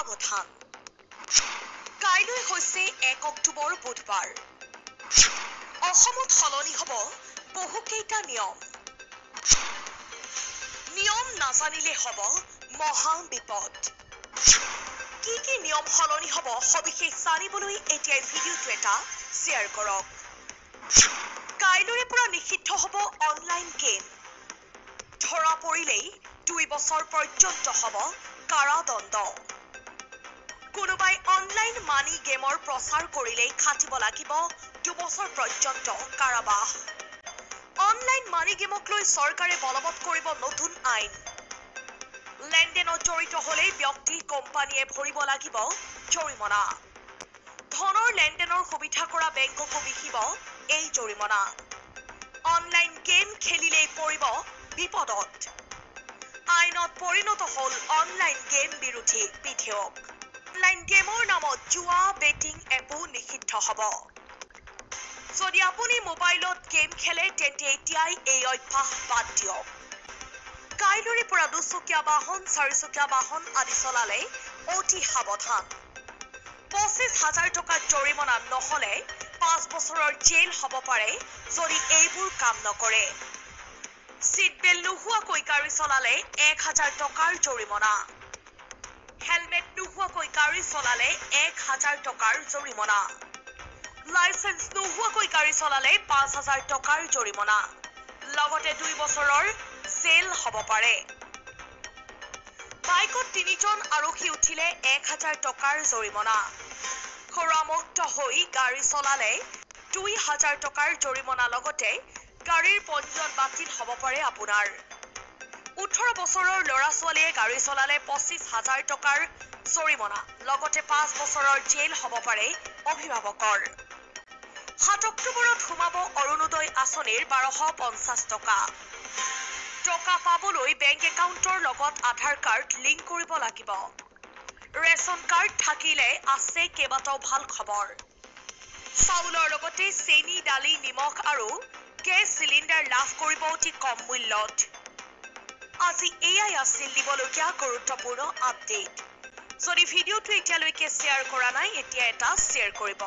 সাৱধান কাইলৈ হৈছে 1 অক্টোবৰ বুধবাৰ অসমত সলনি হ'ব বহুকেইটা নিয়ম নাজানিলে হ'ব মহা বিপদ কি নিয়ম সলনি হ'ব সবিশেষ জানিবলৈ এতিয়া ভিডিঅ'টো এটা শ্বেয়াৰ কৰক কাইলৈৰ পৰা নিষিদ্ধ হ'ব অনলাইন গেম ধৰা পৰিলেই 2 বছৰ পৰ্যন্ত হ'ব কাৰাদণ্ড কোনোবাই অনলাইন মানি গেমৰ প্ৰচাৰ কৰিলেই খাটিব লাগিব 2 বছৰ পৰ্যন্ত কাৰাবাস অনলাইন মানি গেমক লৈ চৰকাৰে বলবৎ কৰিব নতুন আইন লেনদেনত জড়িত হ'লে ব্যক্তি কোম্পানীয়ে ভৰিব লাগিব জৰিমনা ধনৰ লেনদেনৰ সুবিধা কৰা বেংককো বিহিব এই জৰিমনা অনলাইন গেম খেলিলেই পৰিব বিপদত আইনত পৰিণত হ'ল অনলাইন গেম বিৰোধী বিধেয়ক অনলাইন গেমৰ নামত জুৱা বেটিং এপো নিষিদ্ধ হ'ব যদি আপুনি মোবাইলত গেম খেলে তেন্তে এতিয়াই এই অভ্যাস বাদ দিয়ক কাইলৈৰ পৰা দুচকীয়া বাহন চাৰিচকীয়া বাহন আদি চলালে অতি সাৱধান 25,000 টকা জৰিমনা নহ'লে 5 বছৰৰ জেল হ'ব পাৰে যদি এইবোৰ কাম নকৰে সিট বেল্ট নোহোৱাকৈ গাড়ী চলালে 1,000 টকাৰ জৰিমনা হেলমেট নোহোৱাকৈ গাড়ী চলালে 1,000 টকাৰ জৰিমনা লাইসেন্স নোহোৱাকৈ গাড়ী চলালে 5,000 টকাৰ জৰিমনা লগতে 2 বছৰৰ জেল হ'ব পাৰে বাইকত 3জন আৰক্ষী উঠিলে 1,000 টকাৰ জৰিমনা খৰামুক্ত হৈ গাড়ী চলালে 2,000 টকাৰ জৰিমনা লগতে গাড়ীৰ পঞ্জীয়ন বাতিল হ'ব পাৰে আপোনাৰ 18 বছৰৰ ল'ৰা ছোৱালীয়ে গাড়ী চলালে 25,000 টকাৰ জৰিমনা লগতে 5 বছৰৰ জেল হ'ব পাৰে অভিভাৱকৰ 7 অক্টোবৰত সোমাব অৰুণোদয় আঁচনিৰ 1250 টকা টকা পাবলৈ বেংক একাউণ্টৰ লগত আধাৰ কাৰ্ড লিংক কৰিব লাগিব ৰেচন কাৰ্ড থাকিলে আছে কেইবাটাও ভাল খবৰ চাউলৰ লগতে চেনি দালি নিমখ আৰু গেছ চিলিণ্ডাৰ লাভ কৰিব অতি কম মূল্যত আজি এয়াই আছিল দিবলগীয়া গুৰুত্বপূৰ্ণ আপডেট যদি ভিডিঅ'টো এতিয়ালৈকে শ্বেয়াৰ কৰা নাই এতিয়া এটা শ্বেয়াৰ কৰিব